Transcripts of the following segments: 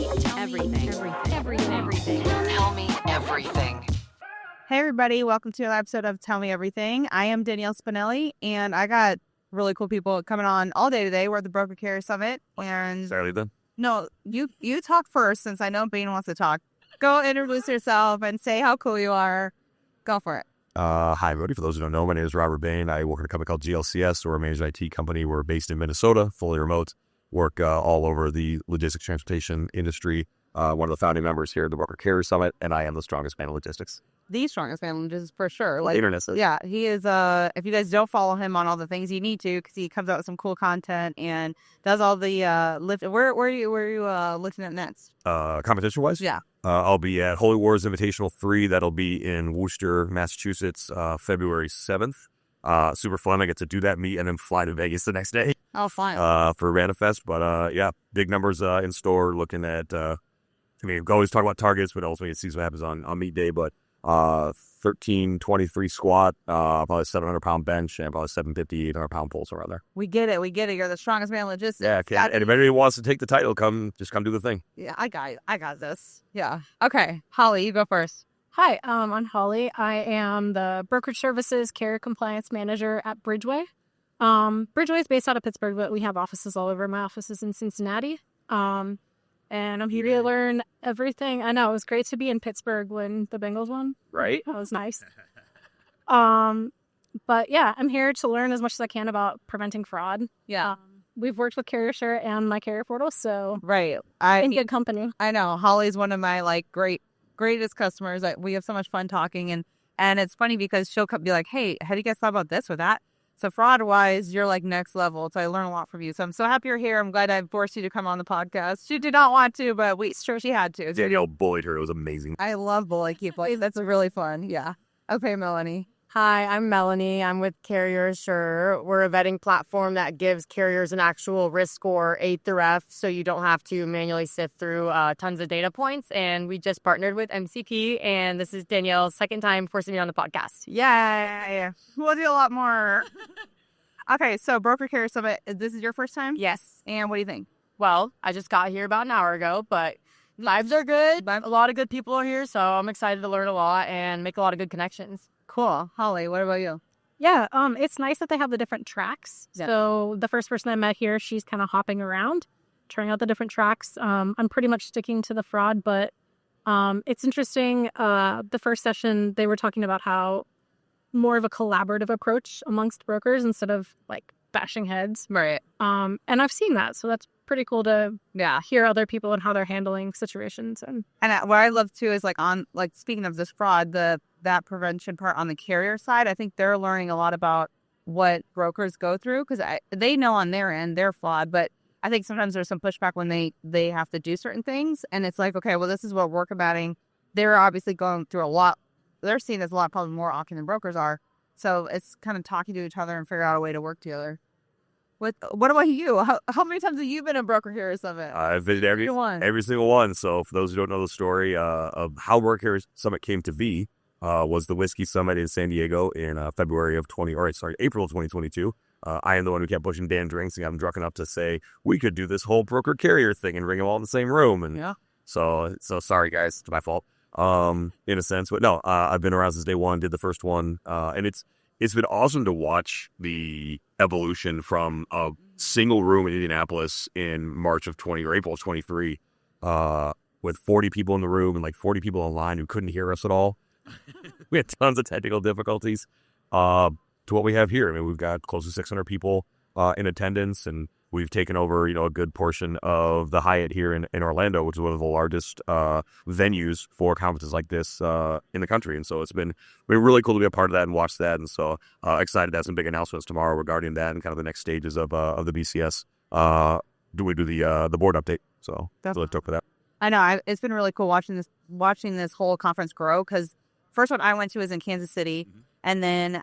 me everything. Tell me everything. Hey everybody, welcome to another episode of Tell Me Everything. I am Danielle Spinelli, and I got really cool people coming on all day today. We're at the Broker Carrier Summit, and Sorry, then. no, you talk first since I know Bane wants to talk. Go introduce yourself and say how cool you are. Go for it. Hi, everybody. For those who don't know, my name is Robert Bane. I work at a company called GLCS. We're a managed IT company. We're based in Minnesota, fully remote. Work all over the logistics transportation industry. One of the founding members here at the Broker Carrier Summit, and I am the strongest man in logistics. The strongest man, just for sure. The internet says. Yeah, he is. If you guys don't follow him on all the things, you need to, because he comes out with some cool content and does all the lift. Where are you looking at next? Competition wise, Yeah. I'll be at Holy Wars Invitational 3. That'll be in Worcester, Massachusetts, February 7th. Super fun. I get to do that meet and then fly to Vegas the next day. Oh, fine. For Ranifest. But yeah, big numbers in store. Looking at. We always talk about targets, but also you see what happens on meet day. But 1323 squat, probably 700-pound bench, and probably 750, 800-pound pull, around there. We get it. You're the strongest man in logistics. Yeah, and if anybody wants to take the title, come do the thing. Yeah, I got this. Yeah. Okay, Holly, you go first. Hi, I'm Holly. I am the brokerage services carrier compliance manager at Bridgeway. Bridgeway is based out of Pittsburgh, but we have offices all over. My office is in Cincinnati. And I'm here to learn everything. I know it was great to be in Pittsburgh when the Bengals won. Right. That was nice. But yeah, I'm here to learn as much as I can about preventing fraud. Yeah. We've worked with Carrier Share and my carrier portal, so Right. in good company. I know Holly's one of my greatest customers. We have so much fun talking, and it's funny because she'll be like, "Hey, have you guys thought about this or that?" So fraud-wise, you're like next level. So I learn a lot from you. So I'm so happy you're here. I'm glad I forced you to come on the podcast. She did not want to, but she had to. Danielle bullied her. It was amazing. I love bully people. That's really fun. Yeah. Okay, Melanie. Hi, I'm Melanie. I'm with Carrier Sure. We're a vetting platform that gives carriers an actual risk score A through F, so you don't have to manually sift through tons of data points. And we just partnered with MCP, and this is Danielle's second time forcing me on the podcast. Yeah. We'll do a lot more. Okay, so Broker Carrier Summit, this is your first time? Yes. And what do you think? Well, I just got here about an hour ago, but vibes are good. A lot of good people are here, so I'm excited to learn a lot and make a lot of good connections. Cool. Holly, what about you? Yeah, it's nice that they have the different tracks. Yeah. So the first person I met here, she's kind of hopping around, trying out the different tracks. I'm pretty much sticking to the fraud, but it's interesting. The first session, they were talking about how more of a collaborative approach amongst brokers instead of like bashing heads. Right. And I've seen that, so that's pretty cool to hear other people and how they're handling situations. And what I love too is speaking of this fraud, that prevention part on the carrier side, I think they're learning a lot about what brokers go through, because they know on their end they're flawed, but I think sometimes there's some pushback when they have to do certain things, and it's like, okay, well, this is what we're combating. They're obviously going through a lot. They're seeing this a lot, probably more often than brokers are. So it's kind of talking to each other and figure out a way to work together. What about you? How many times have you been a Broker Carrier Summit? I've visited every single one. So for those who don't know the story of how Broker Carrier Summit came to be, was the Whiskey Summit in San Diego in April of 2022. I am the one who kept pushing Dan drinks and got him drunk enough to say we could do this whole broker carrier thing and bring them all in the same room. And yeah. So sorry guys, it's my fault. In a sense, but no, I've been around since day one. Did the first one, and it's been awesome to watch the evolution from a single room in Indianapolis in April of 23, with 40 people in the room and like 40 people online who couldn't hear us at all. We had tons of technical difficulties, to what we have here. I mean, we've got close to 600 people in attendance, and we've taken over, a good portion of the Hyatt here in Orlando, which is one of the largest venues for conferences like this in the country. And so it's been really cool to be a part of that and watch that. And so excited to have some big announcements tomorrow regarding that and kind of the next stages of the BCS. We do the board update. So that's what I took for that. I know. It's been really cool watching this whole conference grow, because first one I went to was in Kansas City. Mm-hmm. And then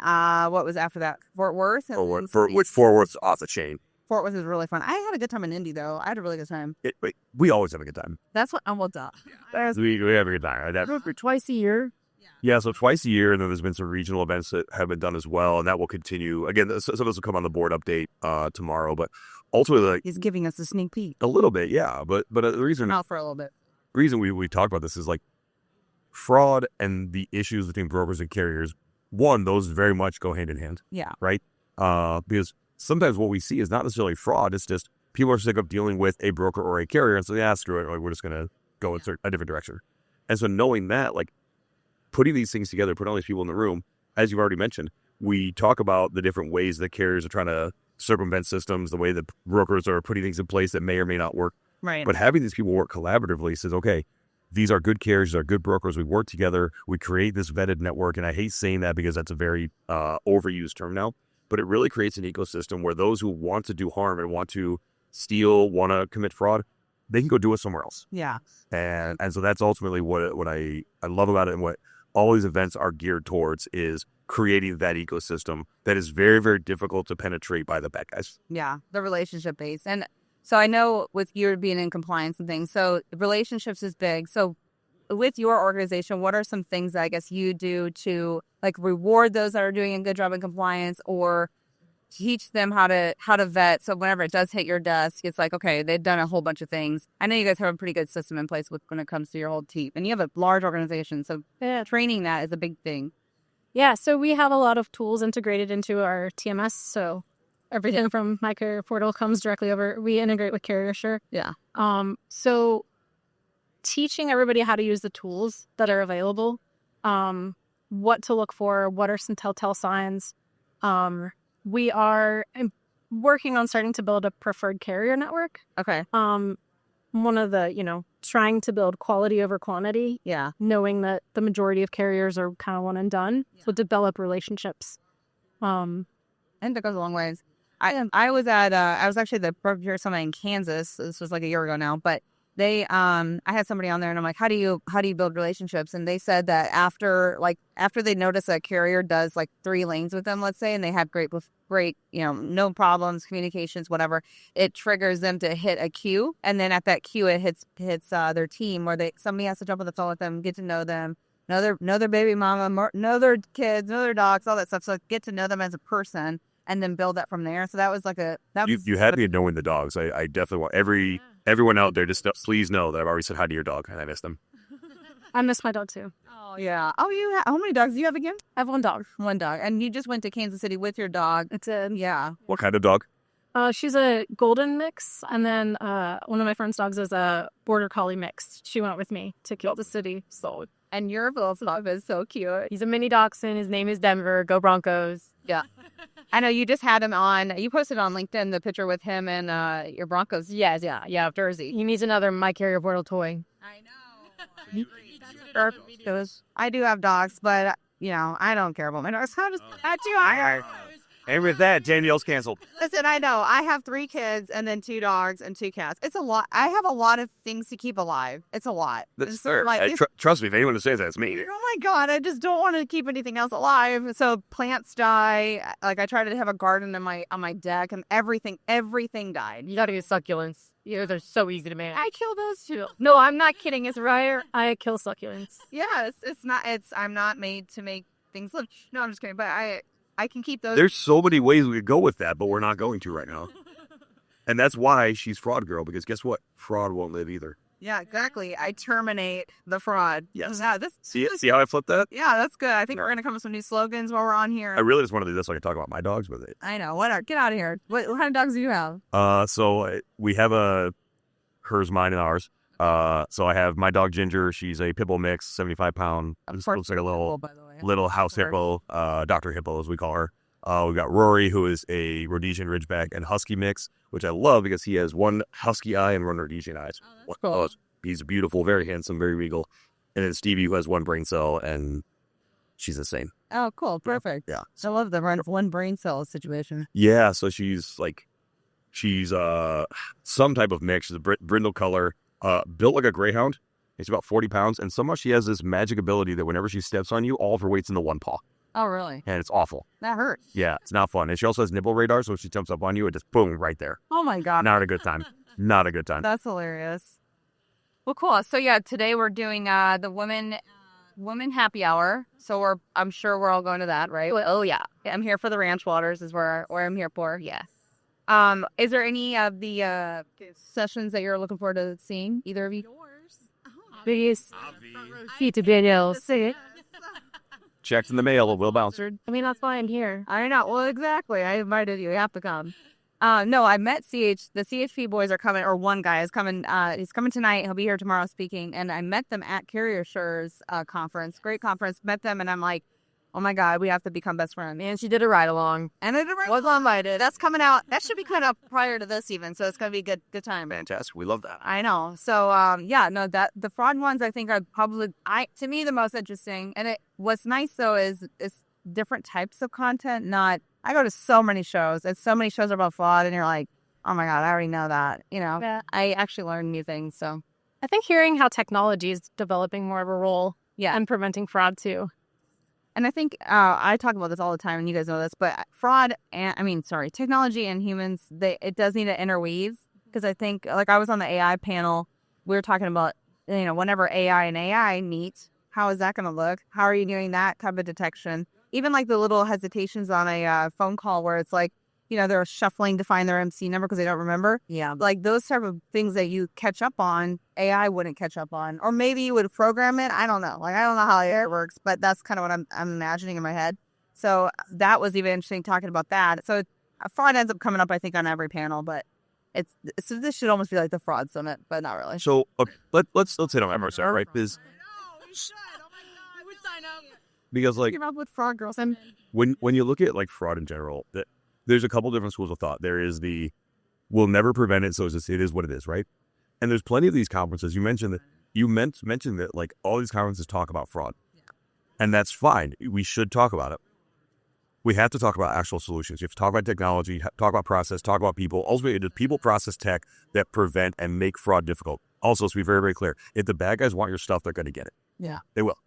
what was after that? Fort Worth? Which Fort Worth's off the chain. Fort Worth was really fun. I had a good time in Indy, though. I had a really good time. We always have a good time. That's what I'm well done. We have a good time. For twice a year. Yeah, so twice a year, and then there's been some regional events that have been done as well, and that will continue. Again, some of this will come on the board update tomorrow, but ultimately, like, He's giving us a sneak peek. a little bit, yeah. But the Out for a little bit. reason we talk about this is like fraud and the issues between brokers and carriers. One, those very much go hand in hand. Yeah. Right? Because sometimes what we see is not necessarily fraud. It's just people are sick of dealing with a broker or a carrier, and so yeah, screw it. Like, we're just gonna go in a different direction. And so knowing that, like, putting these things together, putting all these people in the room, as you've already mentioned, we talk about the different ways that carriers are trying to circumvent systems, the way that brokers are putting things in place that may or may not work. Right. But having these people work collaboratively says, okay, these are good carriers, these are good brokers. We work together. We create this vetted network. And I hate saying that because that's a very overused term now. But it really creates an ecosystem where those who want to do harm and want to steal, want to commit fraud, they can go do it somewhere else. Yeah. And so that's ultimately what I love about it, and what all these events are geared towards is creating that ecosystem that is very, very difficult to penetrate by the bad guys. Yeah. The relationship base. And so I know with you being in compliance and things, so relationships is big. So with your organization, what are some things that I guess you do to like reward those that are doing a good job in compliance, or teach them how to vet? So whenever it does hit your desk, it's like, okay, they've done a whole bunch of things. I know you guys have a pretty good system in place when it comes to your whole team, and you have a large organization. So training that is a big thing. Yeah, so we have a lot of tools integrated into our TMS. So everything from My Carrier Portal comes directly over. We integrate with CarrierSure. Yeah. So teaching everybody how to use the tools that are available, what to look for, what are some telltale signs. We are working on starting to build a preferred carrier network. Okay. One of the, trying to build quality over quantity. Yeah. Knowing that the majority of carriers are kind of one and done. Yeah. So develop relationships. And that goes a long ways. I was actually the broker summit in Kansas. This was like a year ago now, but they I had somebody on there and I'm like, how do you build relationships? And they said that after they notice a carrier does like 3 lanes with them, let's say, and they have great, no problems, communications, whatever, it triggers them to hit a queue. And then at that queue, it hits their team, where somebody has to jump on the phone with them, get to know them, know their baby mama, know their kids, know their dogs, all that stuff. So get to know them as a person and then build that from there. So that was like you had me knowing the dogs. I definitely want everyone out there, just please know that I've already said hi to your dog and I miss them. I miss my dog too. Oh yeah. Oh, how many dogs do you have again? I have 1 dog. 1 dog. And you just went to Kansas City with your dog. Yeah. What kind of dog? She's a golden mix, and then one of my friend's dogs is a border collie mix. She went with me to Kansas City. So, and your little dog is so cute. He's a mini dachshund. His name is Denver. Go Broncos. Yeah. I know you just had him on. You posted on LinkedIn the picture with him and your Broncos. Yes, yeah, jersey. He needs another My Carrier Portal toy. I know. I do have dogs, but I don't care about my dogs. How does that do? And with that, Danielle's canceled. Listen, I know. I have 3 kids and then 2 dogs and 2 cats. It's a lot. I have a lot of things to keep alive. It's a lot. That's fair. Trust me, if anyone says that, it's me. Oh my God, I just don't want to keep anything else alive. So plants die. Like I tried to have a garden on my deck, and everything died. You gotta use succulents. They're so easy to manage. I kill those too. No, I'm not kidding. It's rare. I kill succulents. Yeah, it's not. I'm not made to make things live. No, I'm just kidding. But I can keep those. There's so many ways we could go with that, but we're not going to right now. And that's why she's Fraud Girl, because guess what? Fraud won't live either. Yeah, exactly. I terminate the fraud. Yes. Yeah, see how I flipped that? Yeah, that's good. I think we're going to come up with some new slogans while we're on here. I really just want to do this so I can talk about my dogs with it. I know. Get out of here. What kind of dogs do you have? So we have hers, mine, and ours. So I have my dog Ginger. She's a pit bull mix, 75-pound. Looks like a little house hippo, Dr. Hippo as we call her. We've got Rory, who is a Rhodesian Ridgeback and Husky mix, which I love because he has 1 Husky eye and 1 Rhodesian eye. Oh, cool. He's beautiful, very handsome, very regal. And then Stevie, who has 1 brain cell, and she's the same. Oh, cool. Perfect. Yeah. I love the 1 brain cell situation. Yeah, so she's some type of mix. She's a brindle color, built like a greyhound. She's about 40 pounds, and somehow she has this magic ability that whenever she steps on you, all of her weight's in the 1 paw. Oh, really? And it's awful. That hurts. Yeah, it's not fun. And she also has nipple radar, so if she jumps up on you, it just boom, right there. Oh, my God. Not a good time. Not a good time. That's hilarious. Well, cool. So, yeah, today we're doing the women women happy hour. So I'm sure we're all going to that, right? Oh yeah. I'm here for the ranch waters is where I'm here for. Yeah. Is there any of the sessions that you're looking forward to seeing? Either of you? Please. See to videos. Checks in the mail will bounce. I mean, that's why I'm here. I know. Well, exactly. I invited you. You have to come. No, I met the CHP boys are coming, or one guy is coming. He's coming tonight. He'll be here tomorrow speaking. And I met them at Carrier Sure's conference. Great conference. Met them, and I'm like, oh my God, we have to become best friends. And she did a ride along. And I did a ride Was invited. That's coming out. That should be coming out prior to this even. So it's gonna be a good time. Fantastic. We love that. I know. So that the fraud ones I think are probably to me the most interesting. And what's nice though is different types of content. I go to so many shows. It's so many shows about fraud, and you're like, oh my God, I already know that. Yeah. I actually learn new things. So I think hearing how technology is developing more of a role yeah, and preventing fraud too. and I think I talk about this all the time, and you guys know this, but technology and humans, it does need to interweave, because I think, like I was on the AI panel, we were talking about, whenever AI and AI meet, how is that going to look? How are you doing that type of detection? Even like the little hesitations on a phone call where it's like, they're shuffling to find their MC number because they don't remember. Yeah. Like those type of things that you catch up on, AI wouldn't catch up on. Or maybe you would program it. I don't know. Like, I don't know how it works, but that's kind of what I'm imagining in my head. So that was even interesting talking about that. So fraud ends up coming up, I think, on every panel, but so this should almost be like the fraud summit, but not really. So let's hit on MRSR, right? Because like You're up with fraud girls. And when you look at like fraud in general, there's a couple different schools of thought. There is the we'll never prevent it, so it is what it is, right? And there's plenty of these conferences. You mentioned that like all these conferences talk about fraud, and that's fine. We should talk about it. We have to talk about actual solutions. You have to talk about technology, talk about process, talk about people. Ultimately, it is people, process, tech that prevent and make fraud difficult. Also, to be very, very clear, if the bad guys want your stuff, they're going to get it. yeah. They will.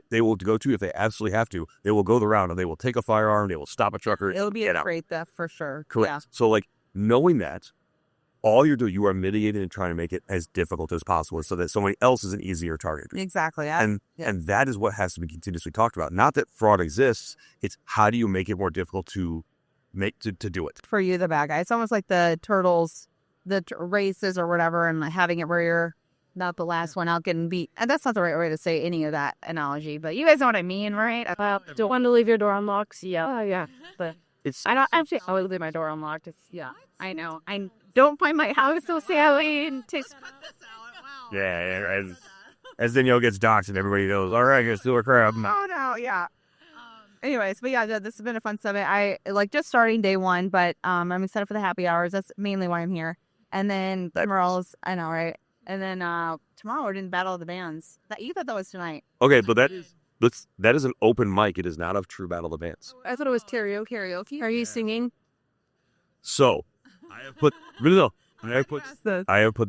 They will go to, if they absolutely have to, they will go the round and they will take a firearm, they will stop a trucker. It'll be get a out. great theft for sure. Correct. Yeah. So like knowing that, all you're doing, you are mitigating and trying to make it as difficult as possible so that somebody else is an easier target. Exactly. And that is what has to be continuously talked about. Not that fraud exists, it's how do you make it more difficult to do it. For you, the bad guy. It's almost like the turtles, races or whatever, and having it where you're not the last one out getting beat. And that's not the right way to say any of that analogy, but you guys know what I mean, right? Don't want to leave your door unlocked. Yeah. Yeah. But I don't actually always leave my door unlocked. I know. I don't find my house so Sally and takes. Yeah, as Danielle gets doxxed and everybody knows, all right, here's Sewer Crab. Oh no, yeah. Anyways, but yeah, this has been a fun summit. I like just starting day one, but I'm excited for the happy hours. That's mainly why I'm here. And then tomorrow's, I know, right? And then tomorrow we're doing Battle of the Bands. You thought that was tonight. Okay, but that is an open mic. It is not a true Battle of the Bands. I thought it was karaoke. Are you singing? So I have put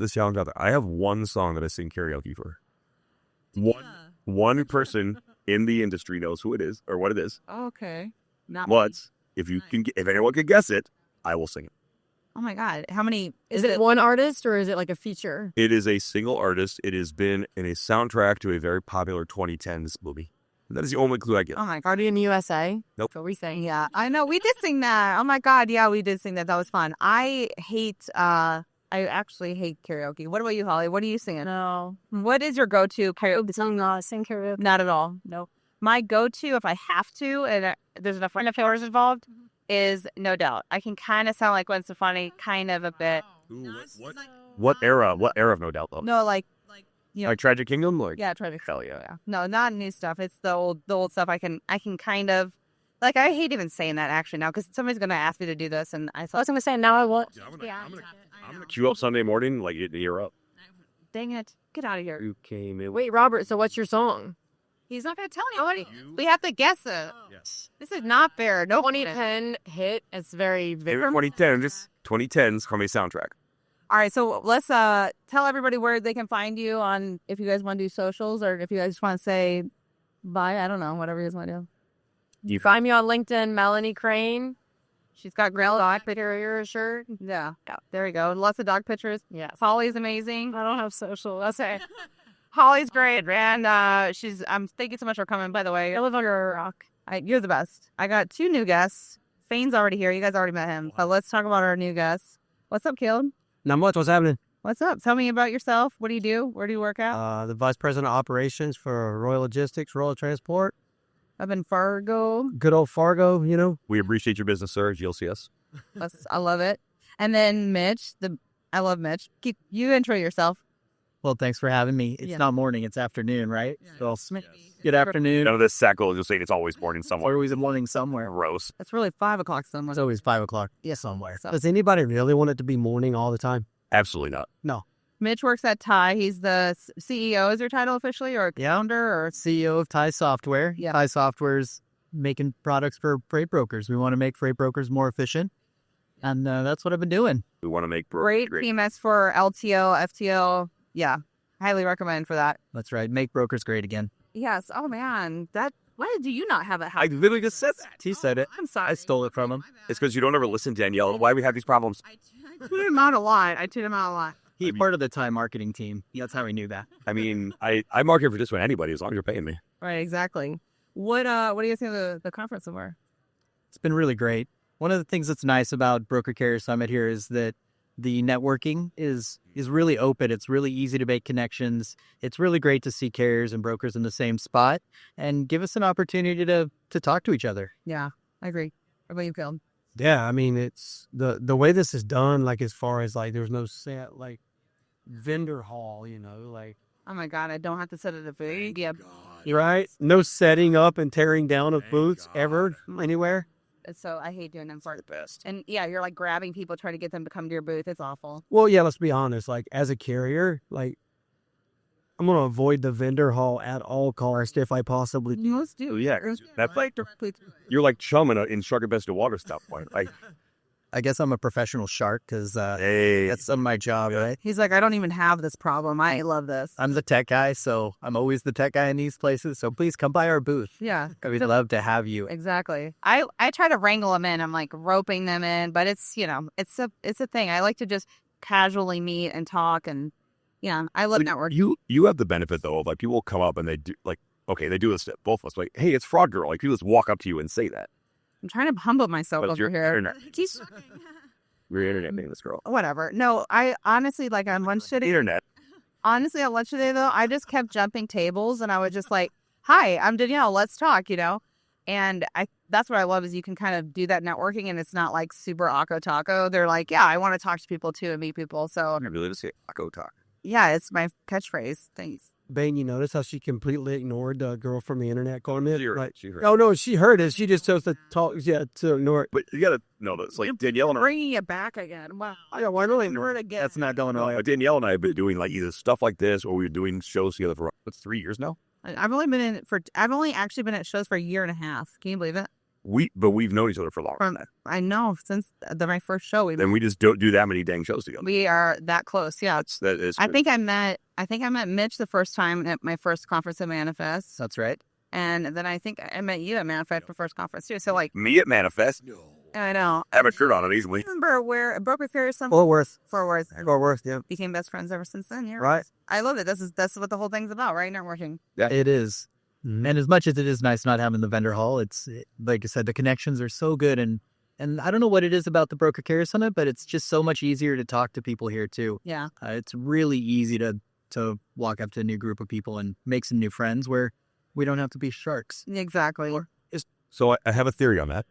this challenge out there. I have one song that I sing karaoke for. One person in the industry knows who it is or what it is. Okay. If anyone can guess it, I will sing it. Oh my God. How many? Is it one artist or is it like a feature? It is a single artist. It has been in a soundtrack to a very popular 2010s movie. And that is the only clue I get. Oh my God. Guardian USA? Nope. What we saying? Yeah, I know. We did sing that. Oh my God. Yeah, we did sing that. That was fun. I actually hate karaoke. What about you, Holly? What are you singing? No. What is your go-to karaoke song? Sing karaoke. Not at all. No. My go-to, if I have to, and there's enough friend affairs involved, is No Doubt. I can kind of sound like Gwen Stefani, kind of a bit. Ooh, what era? What era of No Doubt though? No, like like Tragic Kingdom, like yeah, Tragic. hell yeah. No, not new stuff. It's the old stuff. I can kind of like. I hate even saying that actually now because somebody's gonna ask me to do this, and I was gonna say now I want. I'm gonna queue up Sunday morning, like you're up. Dang it! Get out of here. You came in. Wait, Robert, so what's your song? He's not gonna tell anybody. We have to guess it. Yes. This is not fair. No 2010 hit. It's very 2010s from a soundtrack. All right, so let's tell everybody where they can find you on if you guys want to do socials or if you guys just want to say bye. I don't know, whatever you guys want to do. You find me on LinkedIn, Melanie Crane. She's got grill dog Carrier shirt. Yeah, there you go. Lots of dog pictures. Yes. Holly's amazing. I don't have social. That's it. Holly's great, and thank you so much for coming, by the way. I live under a rock. You're the best. I got 2 new guests. Fane's already here. You guys already met him. But let's talk about our new guests. What's up, Caleb? Not much. What's happening? What's up? Tell me about yourself. What do you do? Where do you work at? The Vice President of Operations for Royal Logistics, Royal Transport. Up in Fargo. Good old Fargo, you know. We appreciate your business, sir. GLCS. I love it. And then Mitch. I love Mitch. You intro yourself. Well, thanks for having me. It's not morning, it's afternoon, right? So, good afternoon. None of this sackle is just saying it's always morning somewhere. Always morning somewhere. Gross. It's really 5 o'clock somewhere. It's always 5 o'clock somewhere. Does anybody really want it to be morning all the time? Absolutely not. No. Mitch works at Tai. He's the CEO. Is your title officially, or founder, or CEO of Tai Software. Yeah. Tai Software's making products for freight brokers. We want to make freight brokers more efficient. And that's what I've been doing. We want to make great PMS for LTO, FTO. Yeah. Highly recommend for that. That's right. Make brokers great again. Yes. Oh, man. Why do you not have it? I literally just said that. He said it. I'm sorry. I stole it from him. It's because you don't ever listen, Danielle. Why we have these problems? I tune him out a lot. He's part of the Tai marketing team. That's how we knew that. I mean, I market for just about anybody as long as you're paying me. Right. Exactly. What do you think of the conference so far? It's been really great. One of the things that's nice about Broker Carrier Summit here is that the networking is really open. It's really easy to make connections. It's really great to see carriers and brokers in the same spot and give us an opportunity to talk to each other. Yeah, I agree. What about you, Caleb? Yeah, I mean, it's the way this is done, like as far as like there's no set like vendor hall, you know, like. Oh my God, I don't have to sit at a booth. Yeah. Right? No setting up and tearing down of booths ever anywhere. So I hate doing them for the best. And yeah, you're like grabbing people, trying to get them to come to your booth. It's awful. Well, yeah, let's be honest. Like as a carrier, like I'm going to avoid the vendor hall at all costs if I possibly do. Let's do. Yeah, that's like you're like chumming in Shark Best of Water stuff point. Like, I guess I'm a professional shark because hey, that's my job, right? He's like, I don't even have this problem. I love this. I'm the tech guy, so I'm always the tech guy in these places. So please come by our booth. Yeah. We'd love to have you. Exactly. I try to wrangle them in. I'm like roping them in, but it's it's a thing. I like to just casually meet and talk, and yeah, I love networking. You have the benefit though of like people will come up and they do like, okay, they do this to both of us, like, hey, it's Fraud Girl. Like people just walk up to you and say that. I'm trying to humble myself But over your here. internet. We're internet name this girl. Whatever. No, I honestly, like on lunch today. Internet. Honestly, on lunch today though, I just kept jumping tables, and I was just like, "Hi, I'm Danielle. Let's talk." You know, and that's what I love is you can kind of do that networking, and it's not like super akko taco. They're like, "Yeah, I want to talk to people too and meet people." So I really just say Akko talk. yeah, it's my catchphrase. Thanks. Bane, you notice how she completely ignored the girl from the internet comment? She heard Like, it. She heard oh, no, she heard it. She just chose to talk, to ignore it. But you gotta know this. Like Danielle and I. Bringing it back again. Wow. Yeah, why not? Ignore it again. That's not going on. Danielle and I have been doing like either stuff like this or we're doing shows together for 3 years now. I've only actually been at shows for a year and a half. Can you believe it? But we've known each other for longer. I know since my first show. Then we just don't do that many dang shows together. We are that close. Yeah. That is. I think I met Mitch the first time at my first conference at Manifest. That's right. And then I think I met you at Manifest for first conference too. So like me at Manifest. I know. I have a shirt on it easily. Remember where Broker Carrier Summit? Fort Worth. Fort Worth. Yeah. Became best friends ever since then. Yeah. Right. I love it. That's what the whole thing's about, right? Networking. Yeah. It is. And as much as it is nice not having the vendor hall, like I said, the connections are so good. And I don't know what it is about the Broker Carrier Summit, but it's just so much easier to talk to people here too. Yeah. It's really easy to walk up to a new group of people and make some new friends where we don't have to be sharks. Exactly. So I have a theory on that.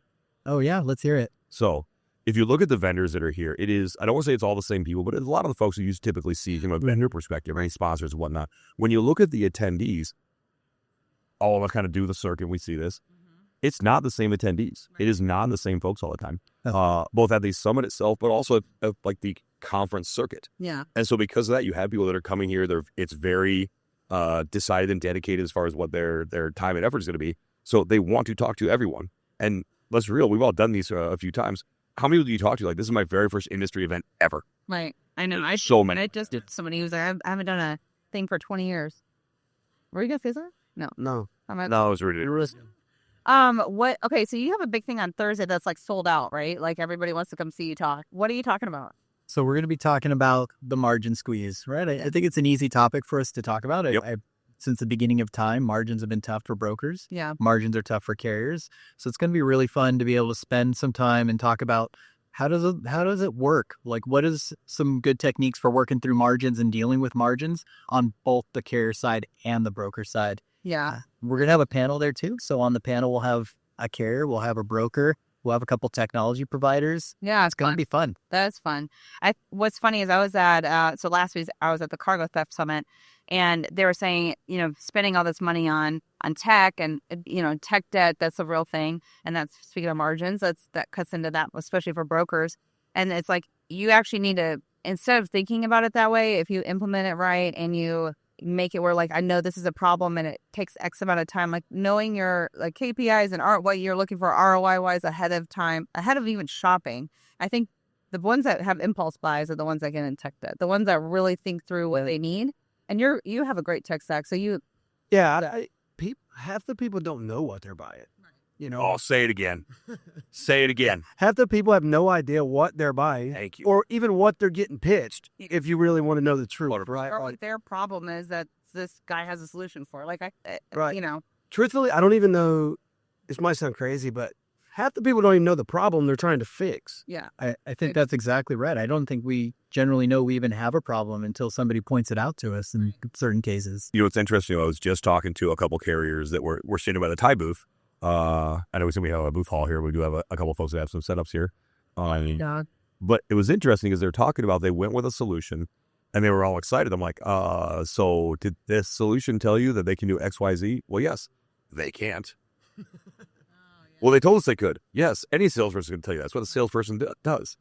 Oh, yeah. Let's hear it. So if you look at the vendors that are here, it is, I don't want to say it's all the same people, but it's a lot of the folks who you typically see from a vendor perspective, any sponsors and whatnot. When you look at the attendees, all of us kind of do the circuit, we see this. It's not the same attendees. It is not the same folks all the time, both at the summit itself, but also at like the conference circuit. Yeah. And so because of that, you have people that are coming here. It's very decided and dedicated as far as what their time and effort is going to be. So they want to talk to everyone. And let's be real, we've all done these a few times. How many people do you talk to? Like, this is my very first industry event ever. Right. I know. So many. I just did somebody who's like, I haven't done a thing for 20 years. Were you going to say something? No. No. No, it was ridiculous. What? Okay, so you have a big thing on Thursday that's like sold out, right? Like everybody wants to come see you talk. What are you talking about? So we're going to be talking about the margin squeeze, right? I think it's an easy topic for us to talk about. Yep. Since the beginning of time, margins have been tough for brokers. Yeah. Margins are tough for carriers. So it's going to be really fun to be able to spend some time and talk about how does it work? Like, what is some good techniques for working through margins and dealing with margins on both the carrier side and the broker side? Yeah. We're going to have a panel there too. So on the panel, we'll have a carrier, we'll have a broker, we'll have a couple technology providers. Yeah. It's going to be fun. That's fun. What's funny is I was at, so last week I was at the Cargo Theft Summit, and they were saying, spending all this money on tech and, tech debt, that's a real thing. And that's, speaking of margins, that cuts into that, especially for brokers. And it's like, you actually need to, instead of thinking about it that way, if you implement it right and you make it where, like, I know this is a problem and it takes X amount of time, like knowing your like KPIs and what you're looking for ROI wise ahead of time, ahead of even shopping. I think the ones that have impulse buys are the ones that get in tech debt, the ones that really think through what they need. And you have a great tech stack, so you. Yeah, half the people don't know what they're buying. Oh, say it again. Say it again. Half the people have no idea what they're buying. Thank you. Or even what they're getting pitched, if you really want to know the truth, right? Or what their problem is that this guy has a solution for. Like, Right. Truthfully, I don't even know, this might sound crazy, but half the people don't even know the problem they're trying to fix. Yeah. I think that's exactly right. I don't think we generally know we even have a problem until somebody points it out to us in certain cases. It's interesting. I was just talking to a couple carriers that were sitting by the Thai booth. I know we have a booth hall here. We do have a couple of folks that have some setups here. But it was interesting because they're talking about they went with a solution and they were all excited. I'm like, so did this solution tell you that they can do X, Y, Z? Well, yes, they can't. Well, they told us they could. Yes, any salesperson can tell you that's what a salesperson does.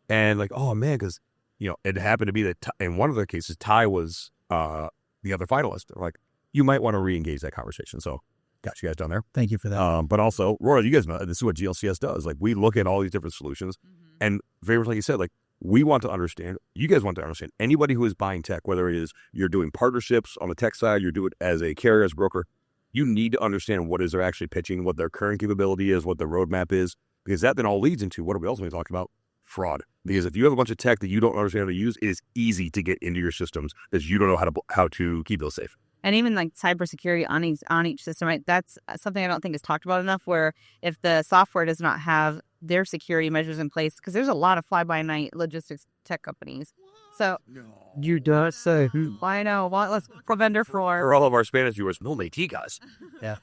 And like, oh man, because it happened to be that in one of their cases, Ty was the other finalist. They're like, you might want to re-engage that conversation. So, got you guys down there. Thank you for that. But also, Roy, you guys know this is what GLCS does. Like, we look at all these different solutions, and very much like you said, like, we want to understand. You guys want to understand anybody who is buying tech, whether it is you're doing partnerships on the tech side, you're doing it as a carrier, as a broker. You need to understand what is they're actually pitching, what their current capability is, what their roadmap is, because that then all leads into what are we ultimately talking about? Fraud. Because if you have a bunch of tech that you don't understand how to use, it is easy to get into your systems because you don't know how to keep those safe. And even like cybersecurity on each system, right? That's something I don't think is talked about enough. Where if the software does not have their security measures in place, because there's a lot of fly-by-night logistics tech companies. So You don't say. I know. Well, let's vendor fraud. For all of our Spanish viewers, no me digas. Yeah.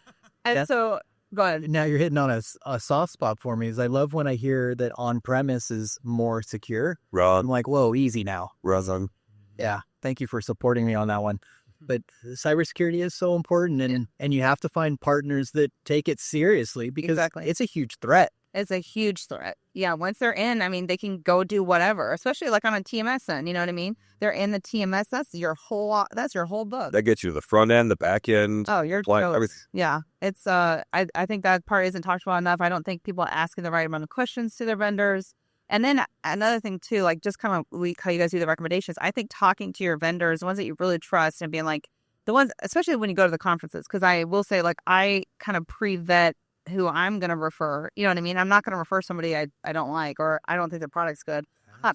And Yeah. so, go ahead. Now you're hitting on a soft spot for me. Is I love when I hear that on-premise is more secure. I'm Run, like, whoa, easy now. run. Yeah. Thank you for supporting me on that one. But cybersecurity is so important, and you have to find partners that take it seriously because Exactly. it's a huge threat. It's a huge threat. Yeah, once they're in, I mean, they can go do whatever, especially like on a TMS end, you know what I mean? They're in the TMS, that's your whole book. That gets you the front end, the back end. Oh, you're Apply everything. Yeah, it's I think that part isn't talked about enough. I don't think people are asking the right amount of questions to their vendors. And then another thing too, like just kind of how you guys do the recommendations. I think talking to your vendors, the ones that you really trust, and being like the ones, especially when you go to the conferences, because I will say, like, I kind of pre-vet who I'm going to refer. You know what I mean? I'm not going to refer somebody I don't like or I don't think the product's good.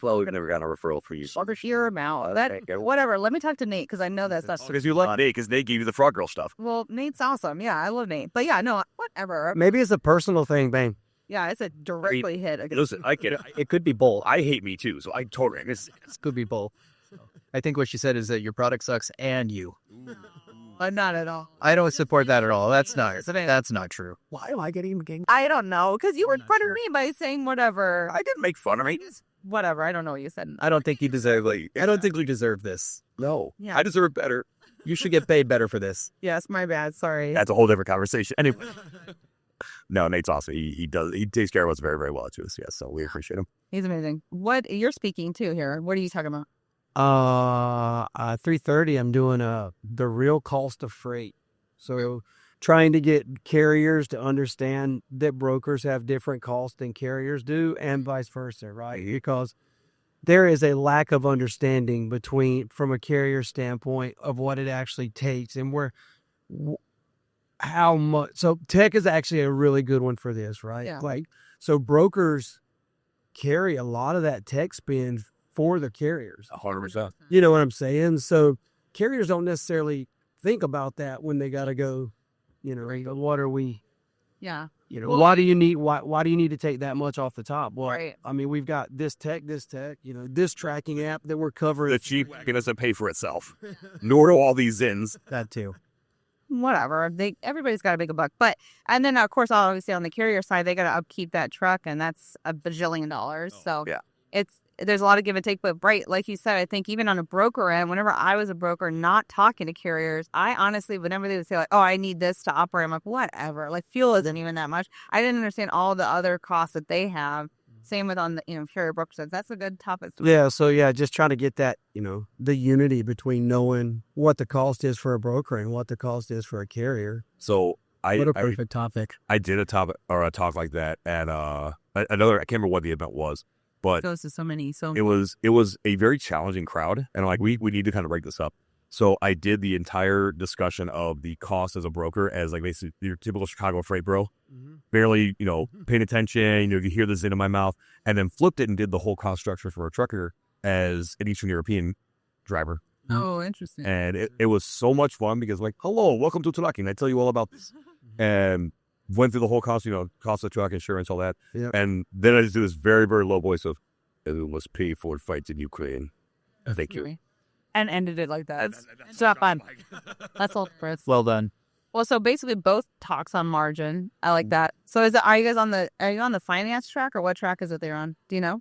Well, we've never gotten a referral for you. Sluggish your amount. Whatever. Let me talk to Nate because I know that's not. Because you like Nate, because Nate gave you the frog girl stuff. Well, Nate's awesome. Yeah, I love Nate. But yeah, no, whatever. Maybe it's a personal thing, Bane. Yeah, it's a directly hit. Listen, I get it. It could be both. I hate me too, so I totally. It could be both. I think what she said is that your product sucks and you. Not at all. I don't support that at all. That's not true. Why am I getting I don't know because you were in front of me by saying whatever. I didn't make fun of me. Whatever. I don't know what you said. I don't think you deserve I don't think you deserve this. No, Yeah. I deserve better. You should get paid better for this. Yes, my bad. Sorry. That's a whole different conversation. Anyway, no, Nate's awesome. He takes care of us very, very well too. Yes, so we appreciate him. He's amazing. What you're speaking to here? What are you talking about? 3:30. I'm doing the real cost of freight. So trying to get carriers to understand that brokers have different costs than carriers do, and vice versa, right? Because there is a lack of understanding from a carrier standpoint of what it actually takes and how much. So tech is actually a really good one for this, right? Yeah. Like, so brokers carry a lot of that tech spend for the carriers. 100%. You know what I'm saying? So carriers don't necessarily think about that when they got to go, what are we, why do you need to take that much off the top? Well, Right. I mean, we've got this tech, this tracking app that we're covering. The cheap wagon doesn't pay for itself, nor do all these Zins. That too. Whatever. Everybody's got to make a buck. And then, of course, obviously on the carrier side, they got to upkeep that truck, and that's $1 bajillion. So yeah. There's a lot of give and take, but like you said, I think even on a broker end, whenever I was a broker not talking to carriers, I honestly, whenever they would say like, oh, I need this to operate, I'm like, whatever. Like fuel isn't even that much. I didn't understand all the other costs that they have. Same with on the carrier broker side. That's a good topic. Yeah. So just trying to get that, the unity between knowing what the cost is for a broker and what the cost is for a carrier. So What a perfect topic. I did a talk like that at another. I can't remember what the event was, but It goes to so many. it was a very challenging crowd, and I'm like, we need to kind of break this up. So I did the entire discussion of the cost as a broker as like basically your typical Chicago freight bro, barely paying attention. You hear the zin in my mouth, and then flipped it and did the whole cost structure for a trucker as an Eastern European driver. Oh, interesting. And it was so much fun because like, hello, welcome to trucking. I tell you all about this, and went through the whole cost, cost of truck, insurance, all that. Yep. And then I just do this very, very low voice of, "You must pay for fights in Ukraine." Thank you. And ended it like that. It's not fun. That's all for us. Well done. Well, so basically both talks on margin. I like that. So are you on the finance track, or what track is it they're on? Do you know?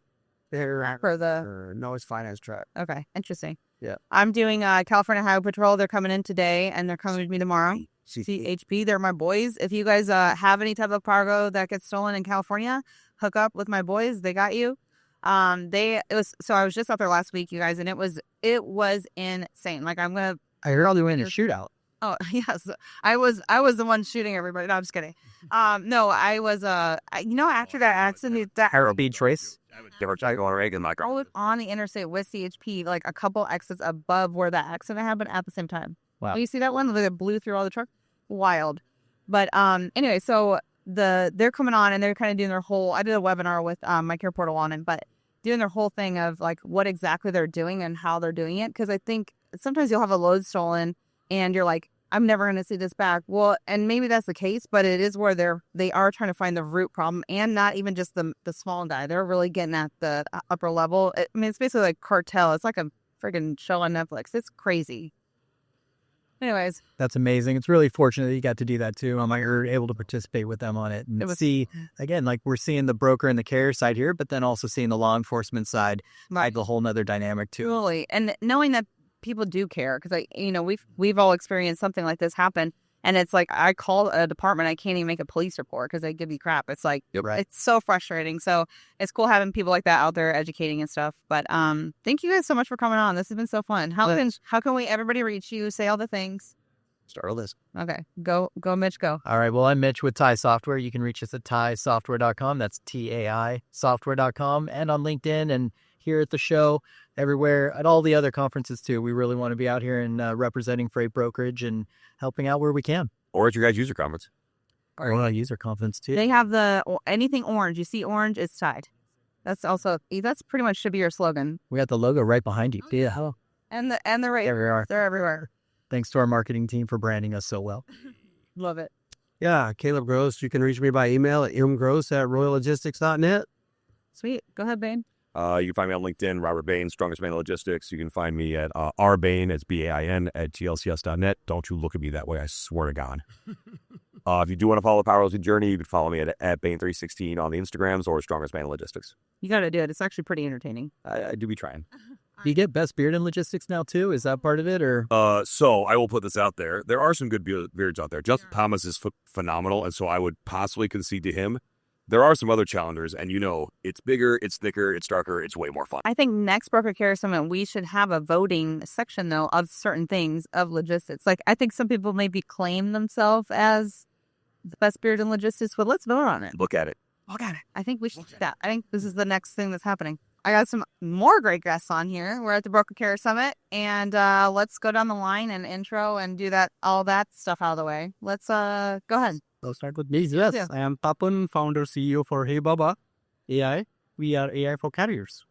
No, it's finance track. Okay, interesting. Yeah. I'm doing California Highway Patrol. They're coming in today, and they're coming with me tomorrow. CHP, they're my boys. If you guys have any type of cargo that gets stolen in California, hook up with my boys. They got you. I was just out there last week, you guys, and it was insane. Like I heard they were in a shootout. Oh yes, I was the one shooting everybody. No, I'm just kidding. No, I was after that accident, that Beach race. They were trying on Reagan like, I was on the interstate with CHP, like a couple exits above where that accident happened at the same time. Wow. You see that one that blew through all the truck? Wild. But anyway, so they're coming on and they're kind of doing their whole. I did a webinar with my care portal on it, but doing their whole thing of like what exactly they're doing and how they're doing it. Because I think sometimes you'll have a load stolen and you're like, I'm never going to see this back. Well, and maybe that's the case, but it is where they are trying to find the root problem, and not even just the small guy. They're really getting at the upper level. It's basically like cartel. It's like a friggin' show on Netflix. It's crazy. Anyways, that's amazing. It's really fortunate that you got to do that too. You're able to participate with them on it and see again, like we're seeing the broker and the carrier side here, but then also seeing the law enforcement side, right, the whole nother dynamic too. Totally, and knowing that people do care, because we've all experienced something like this happen, and it's like I call a department, I can't even make a police report because they give you crap. It's like It's so frustrating. So it's cool having people like that out there educating and stuff. But thank you guys so much for coming on. This has been so fun. How can everybody reach you? Say all the things. Start a list. Okay, go Mitch, go. All right, well, I'm Mitch with Tai Software. You can reach us at taisoftware.com. That's TAI software.com, and on LinkedIn and here at the show, everywhere, at all the other conferences too. We really want to be out here and representing freight brokerage and helping out where we can. Or at your guys' user conference. Or user conference too. They have anything orange. You see orange, it's tied. That's pretty much should be your slogan. We got the logo right behind you. Yeah. And the right. There we are. They're everywhere. Thanks to our marketing team for branding us so well. Love it. Yeah, Caleb Gross. You can reach me by email at mgross@royallogistics.net. Sweet. Go ahead, Bane. You can find me on LinkedIn, Robert Bane, Strongest Man in Logistics. You can find me at rbane, it's BAIN, at tlcs.net. Don't you look at me that way, I swear to God. If you do want to follow the Power Logic Journey, you can follow me at Bane316 on the Instagrams or Strongest Man in Logistics. You got to do it. It's actually pretty entertaining. I do be trying. Do you get Best Beard in Logistics now too? Is that part of it, or? So I will put this out there. There are some good beards out there. Justin Thomas is phenomenal, and so I would possibly concede to him. There are some other challengers, and it's bigger, it's thicker, it's darker, it's way more fun. I think next Broker Carrier Summit, we should have a voting section, though, of certain things of logistics. Like, I think some people maybe claim themselves as the best beard in logistics, but let's vote on it. Look at it. I think we should do that. I think this is the next thing that's happening. I got some more great guests on here. We're at the Broker Carrier Summit, and let's go down the line and intro and do all that stuff out of the way. Let's go ahead. I'll start with me. Yes, Yeah. I am Papun, founder, CEO for HeyBubba.ai. We are AI for carriers.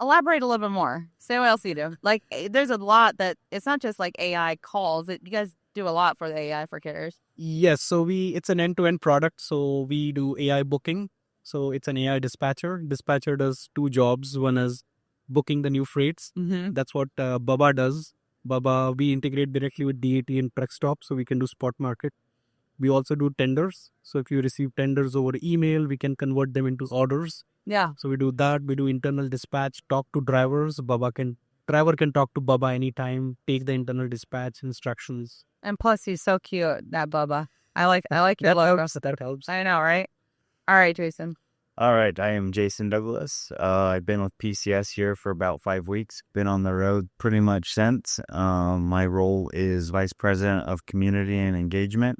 elaborate a little bit more. Say what else you do. Like, there's a lot that it's not just like AI calls. You guys do a lot for the AI for carriers. Yes, so it's an end-to-end product. So we do AI booking. So it's an AI dispatcher. Dispatcher does two jobs. One is booking the new freights. Mm-hmm. That's what Bubba does. Bubba, we integrate directly with DAT and truck stop, so we can do spot market. We also do tenders. So if you receive tenders over email, we can convert them into orders. Yeah. So we do that. We do internal dispatch, talk to drivers. Driver can talk to Bubba anytime, take the internal dispatch instructions. And plus, he's so cute, that Bubba. I like your logo. That helps. I know, right? All right, Jason. All right, I am Jason Douglas. I've been with PCS here for about 5 weeks. Been on the road pretty much since. My role is Vice President of Community and Engagement.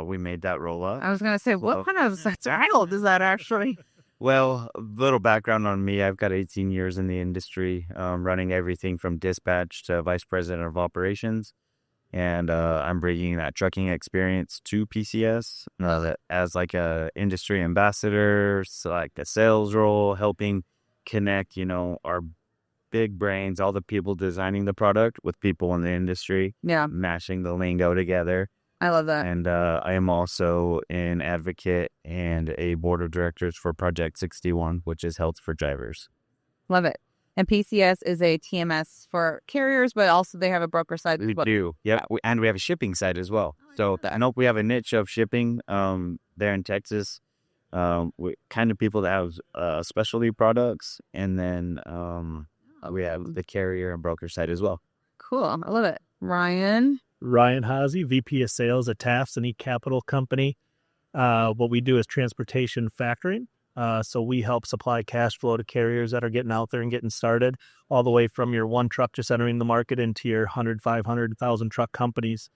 We made that roll up. I was going to say, what kind of title is that actually? Well, a little background on me. I've got 18 years in the industry, running everything from dispatch to Vice President of Operations. And I'm bringing that trucking experience to PCS as like a industry ambassador, so like a sales role, helping connect, our big brains, all the people designing the product with people in the industry, mashing the lingo together. I love that. And I am also an advocate and a board of directors for Project 61, which is Health for Drivers. Love it. And PCS is a TMS for carriers, but also they have a broker side. We do. Yeah. And we have a shipping side as well. So I know we have a niche of shipping there in Texas. We kind of people that have specialty products. And then we have the carrier and broker side as well. Cool. I love it. Ryan Haas, VP of Sales at TAFS, an e-capital company. What we do is transportation factoring. So we help supply cash flow to carriers that are getting out there and getting started, all the way from your one truck just entering the market into your 100, 500, 1,000 truck companies.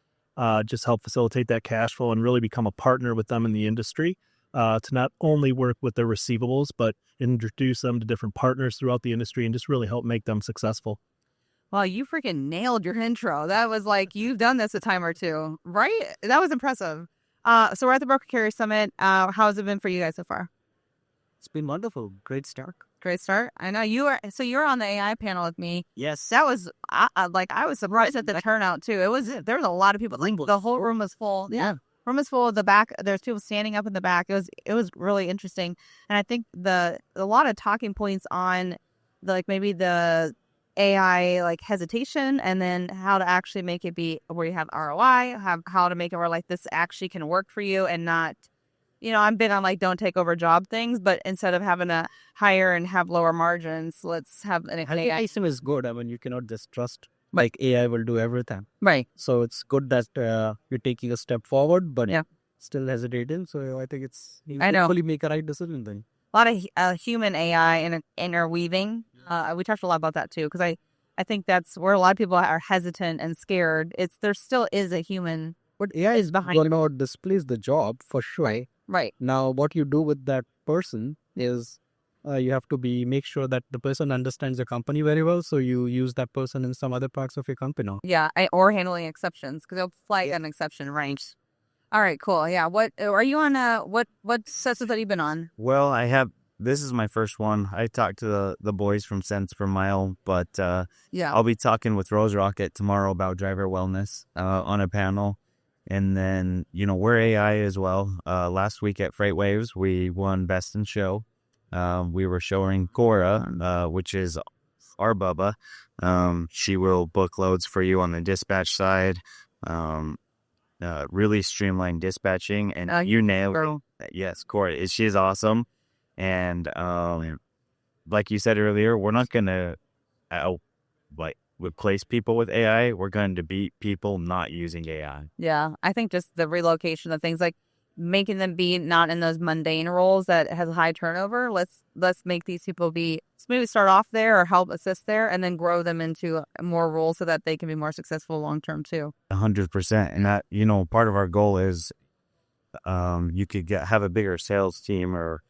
Just help facilitate that cash flow and really become a partner with them in the industry to not only work with their receivables, but introduce them to different partners throughout the industry and just really help make them successful. Well, you freaking nailed your intro. That was like, you've done this a time or two, right? That was impressive. So we're at the Broker Carrier Summit. How has it been for you guys so far? It's been wonderful. Great start. Great start. I know you are. So you're on the AI panel with me. Yes. That was I was surprised at the turnout too. There was a lot of people. The whole room was full. Yeah. Room was full. The back, there's people standing up in the back. It was really interesting. And I think a lot of talking points on maybe the AI hesitation, and then how to actually make it be where you have ROI, how to make it where this actually can work for you and not. I'm big on don't take over job things, but instead of having to hire and have lower margins, let's have an AI. Hesitation is good. I mean, you cannot just trust AI will do everything. Right. So it's good that you're taking a step forward, but still hesitating. So I think you hopefully make a right decision then. A lot of human AI and interweaving. We talked a lot about that too, because I think that's where a lot of people are hesitant and scared. There still is a human. But AI is behind. Displays the job for sure. Right. Now, what you do with that person is you have to make sure that the person understands your company very well. So you use that person in some other parts of your company. Yeah, or handling exceptions, because they'll flag an exception range. All right, cool. Yeah. What are you on? What sessions have you been on? Well, this is my first one. I talked to the boys from Cents Per Mile, but I'll be talking with Rose Rocket tomorrow about driver wellness on a panel. And then, we're AI as well. Last week at Freight Waves, we won Best in Show. We were showing Cora, which is our Bubba. She will book loads for you on the dispatch side. Really streamlined dispatching. And you nailed it. Yes, Cora. She's awesome. And like you said earlier, we're not going to replace people with AI. We're going to beat people not using AI. Yeah, I think just the relocation of things, making them be not in those mundane roles that has high turnover. Let's make these people maybe start off there or help assist there, and then grow them into more roles so that they can be more successful long term too. 100%. And that, part of our goal is you could have a bigger sales team, or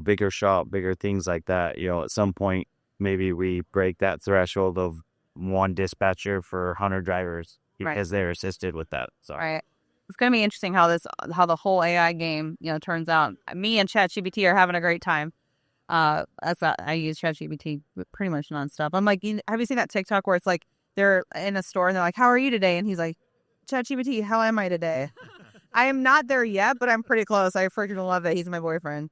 bigger shop, bigger things like that. At some point, maybe we break that threshold of one dispatcher for 100 drivers because they're assisted with that. So it's going to be interesting how the whole AI game turns out. Me and ChatGPT are having a great time. I use ChatGPT pretty much nonstop. I'm like, have you seen that TikTok where it's like they're in a store and they're like, "How are you today?" And he's like, "ChatGPT, how am I today?" I am not there yet, but I'm pretty close. I freaking love it. He's my boyfriend.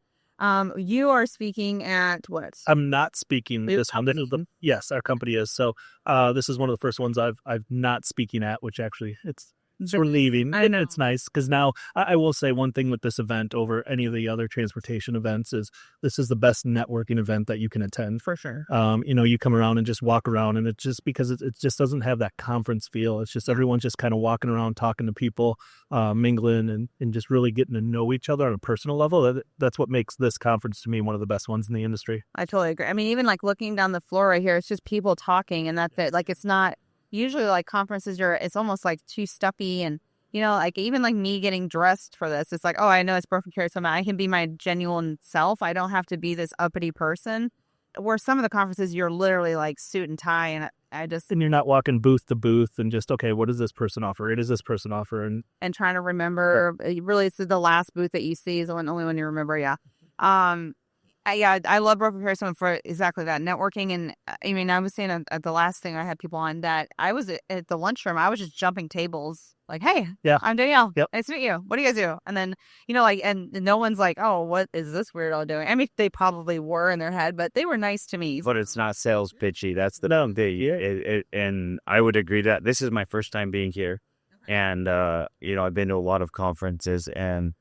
You are speaking at what? I'm not speaking this one. Yes, our company is. So this is one of the first ones I've not speaking at, which actually it's relieving. I know. It's nice because now I will say one thing with this event over any of the other transportation events is this is the best networking event that you can attend. For sure. You come around and just walk around, and it's just because it just doesn't have that conference feel. It's just everyone's just kind of walking around, talking to people, mingling, and just really getting to know each other on a personal level. That's what makes this conference to me one of the best ones in the industry. I totally agree. I mean, even like looking down the floor right here, it's just people talking, and that's it. Like, it's not usually like conferences. It's almost like too stuffy, and like even like me getting dressed for this, it's like, oh, I know it's Broker Carrier Summit. I can be my genuine self. I don't have to be this uppity person. Where some of the conferences, you're literally like suit and tie, and and you're not walking booth to booth and just, okay, what does this person offer? What does this person offer? And trying to remember. Really, it's the last booth that you see is the only one you remember. Yeah. I love Broker Carrier Summit for exactly that, networking. And I mean, I was saying at the last thing I had people on that I was at the lunchroom. I was just jumping tables. Like, hey, yeah, I'm Danielle. Yep. Nice to meet you. What do you guys do? And then, and no one's like, oh, what is this weirdo doing? I mean, they probably were in their head, but they were nice to me. But it's not sales pitchy. That's the thing. Yeah. And I would agree that this is my first time being here. Okay. And, I've been to a lot of conferences, and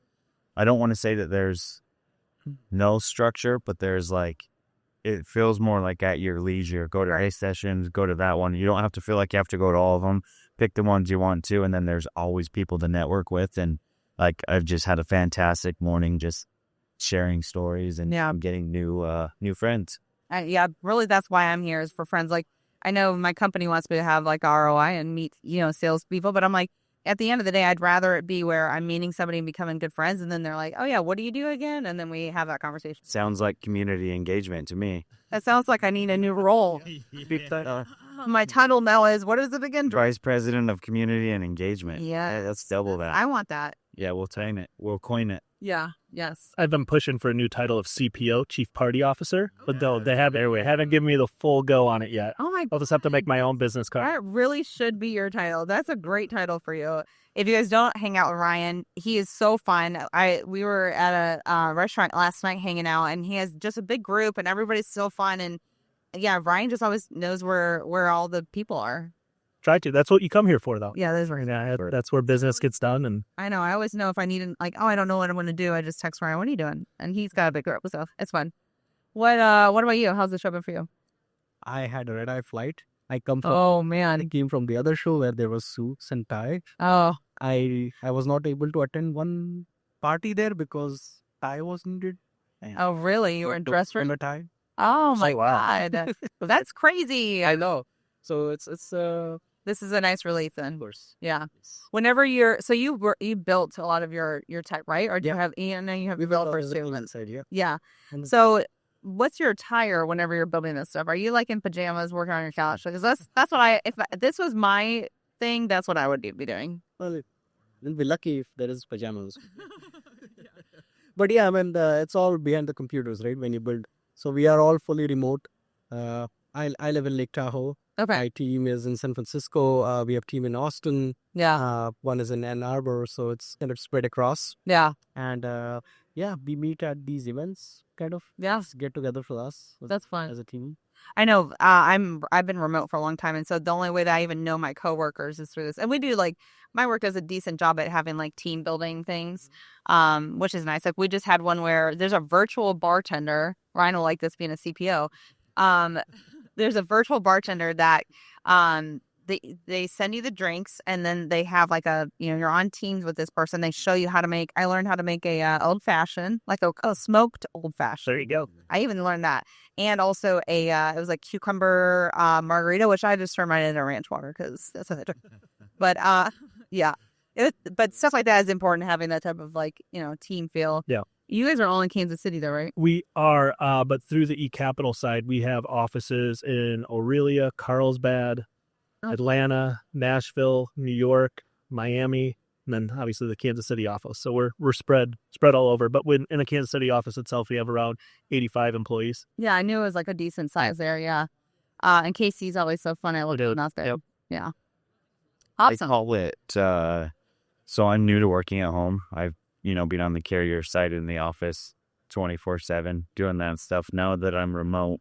I don't want to say that there's no structure, but there's like, it feels more like at your leisure. Go to A sessions, go to that one. You don't have to feel like you have to go to all of them. Pick the ones you want to, and then there's always people to network with. And like, I've just had a fantastic morning just sharing stories and getting new friends. Really, that's why I'm here, is for friends. Like, I know my company wants me to have like ROI and meet salespeople, but I'm like, at the end of the day, I'd rather it be where I'm meeting somebody and becoming good friends, and then they're like, oh yeah, what do you do again? And then we have that conversation. Sounds like community engagement to me. That sounds like I need a new role. My title now is, what is it again? Vice President of Community and Engagement. Yeah. Let's double that. I want that. Yeah, we'll time it. We'll coin it. Yeah. Yes. I've been pushing for a new title of CPO, Chief Party Officer, but though they haven't given me the full go on it yet. Oh my! I'll just have to make my own business card. That really should be your title. That's a great title for you. If you guys don't hang out with Ryan, he is so fun. We were at a restaurant last night hanging out, and he has just a big group, and everybody's so fun. And yeah, Ryan just always knows where all the people are. Try to. That's what you come here for, though. Yeah, that's right. Yeah, that's where business gets done. And I know. I always know if I need I don't know what I'm going to do. I just text Ryan, what are you doing? And he's got a big group, so it's fun. What about you? How's the show been for you? I had a red-eye flight. I came from the other show where there was suits and tie. Oh. I was not able to attend one party there because tie was needed. Oh, really? You were in dress in a tie? Oh my God. That's crazy. I know. So it's this is a nice relief then. Of course. Yeah. Whenever you built a lot of your tech, right? Or do you have developers too? Yeah. So what's your attire whenever you're building this stuff? Are you like in pajamas working on your couch? Because that's what if this was my thing, that's what I would be doing. Well, we'll be lucky if there is pajamas. But yeah, I mean, it's all behind the computers, right? When you build. So we are all fully remote. I live in Lake Tahoe. Okay. My team is in San Francisco. We have team in Austin. Yeah. One is in Ann Arbor, so it's kind of spread across. Yeah. And we meet at these events, kind of. Yeah. Just get together for us. That's fun. As a team. I know. I've been remote for a long time, and so the only way that I even know my coworkers is through this. And we do my work does a decent job at having team building things, which is nice. Like, we just had one where there's a virtual bartender. Ryan will like this being a CPO. There's a virtual bartender that they send you the drinks, and then they have you're on Teams with this person. They show you how to make. I learned how to make a old fashioned, like a smoked old fashioned. There you go. I even learned that, and also it was like cucumber margarita, which I just turned mine into ranch water because that's what I took. But yeah, but stuff like that is important, having that type of team feel. Yeah. You guys are all in Kansas City, though, right? We are, but through the eCapital side, we have offices in Aurelia, Carlsbad, Atlanta, Nashville, New York, Miami, and then obviously the Kansas City office. So we're spread all over. But when in a Kansas City office itself, we have around 85 employees. Yeah, I knew it was like a decent size there. Yeah. And Casey's always so fun. I looked up there. Yep. Yeah. I Awesome. call it, so I'm new to working at home. I've, been on the carrier side in the office 24/7 doing that stuff. Now that I'm remote,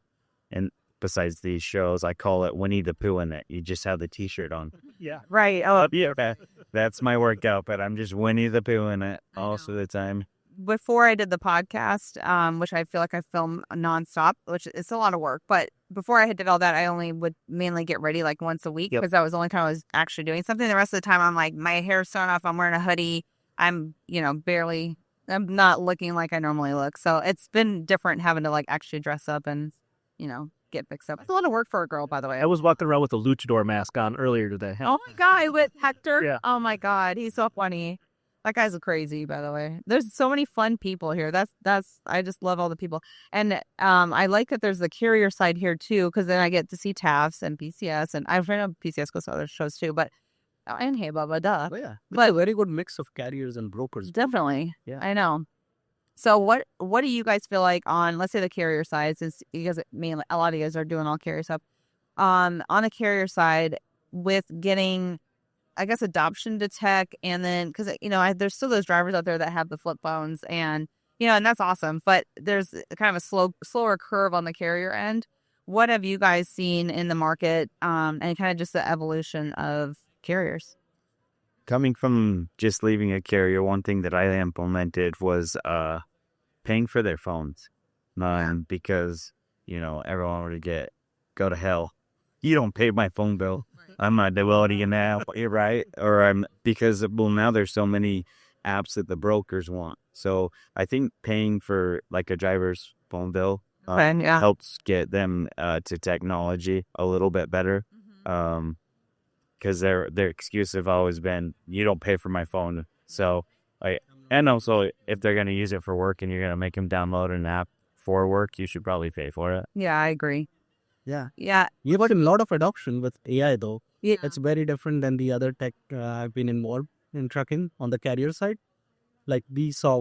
and besides these shows, I call it Winnie the Pooh in it. You just have the t-shirt on. Yeah. Right. Oh, Yeah, that's my workout, but I'm just Winnie the Pooh in it most of the time. before I did the podcast, which I feel like I film nonstop, which it's a lot of work. But before I did all that, I only would mainly get ready like once a week because that was the only time I was actually doing something. The rest of the time, I'm like, my hair's sewn off. I'm wearing a hoodie. I'm, I'm not looking like I normally look. So it's been different having to like actually dress up and, get fixed up. It's a lot of work for a girl, by the way. I was walking around with a luchador mask on earlier today. Oh my God, with Hector. Yeah. Oh my God, he's so funny. That guy's crazy, by the way. There's so many fun people here. That's I just love all the people. And I like that there's the carrier side here too, because then I get to see TAFS and PCS, and I've know PCS goes to other shows too, but and HeyBubba, duh. Oh, yeah. But- It's a very good mix of carriers and brokers. Definitely. Yeah. I know. So what do you guys feel like on, let's say, the carrier side, since you guys mainly a lot of you guys are doing all carrier stuff, on the carrier side with getting, I guess, adoption to tech, and then because there's still those drivers out there that have the flip phones, and and that's awesome, but there's kind of a slower curve on the carrier end. What have you guys seen in the market, and kind of just the evolution of carriers? Coming from just leaving a carrier, one thing that I implemented was paying for their phones. Because, everyone would go to hell. You don't pay my phone bill. I'm not devoting an app, right? Because now there's so many apps that the brokers want. So I think paying for like a driver's phone bill helps get them to technology a little bit better. Because their excuse have always been, you don't pay for my phone. So and also if they're going to use it for work and you're going to make them download an app for work, you should probably pay for it. Yeah, I agree. Yeah. Yeah. You've got a lot of adoption with AI, though. Yeah. It's very different than the other tech I've been involved in trucking on the carrier side. Like we saw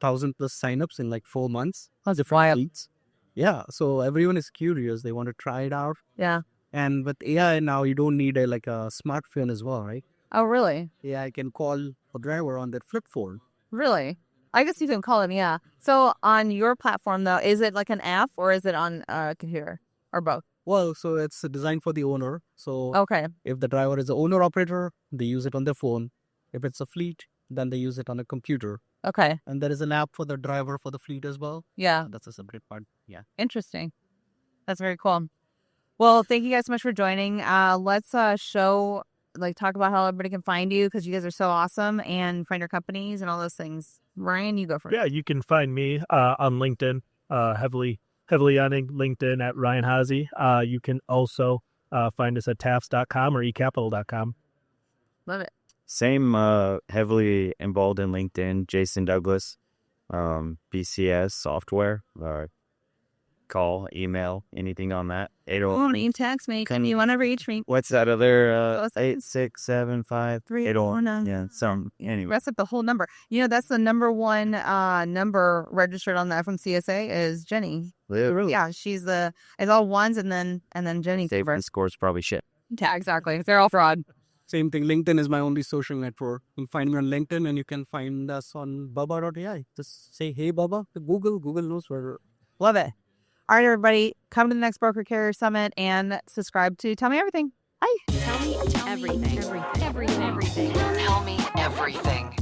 1,000+ signups in like 4 months. That's different wild. fleets. Yeah. So everyone is curious. They want to try it out. Yeah. And with AI now, you don't need a smartphone as well, right? Oh, really? AI can call a driver on their flip phone. Really? I guess you can call him, yeah. So on your platform, though, is it like an app or is it on a computer or both? Well, so it's designed for the owner. So Okay. if the driver is the owner-operator, they use it on their phone. If it's a fleet, then they use it on a computer. Okay. And there is an app for the driver for the fleet as well. Yeah. That's a separate part. Yeah. Interesting. That's very cool. Well, thank you guys so much for joining. Let's talk about how everybody can find you, because you guys are so awesome, and find your companies and all those things. Ryan, you go first. Yeah, you can find me on LinkedIn, heavily on LinkedIn at Ryan Haas. You can also find us at TAFS.com or eCapital.com. Love it. Same, heavily involved in LinkedIn, Jason Douglas, BCS software, call, email, anything on that. You text me. You want to reach me? What's that other 86753 Yeah, anyway. Rest up the whole number. That's the number one number registered on the FMCSA is Jenny. Really? Yeah, it's all ones and then Jenny. Save and scores probably shit. Yeah, exactly. They're all fraud. Same thing. LinkedIn is my only social network. You can find me on LinkedIn, and you can find us on HeyBubba.ai. Just say, hey, Bubba, to Google. Google knows where. Love it. All right, everybody, come to the next Broker Carrier Summit and subscribe to Tell Me Everything. Bye. Tell me everything. Tell me everything.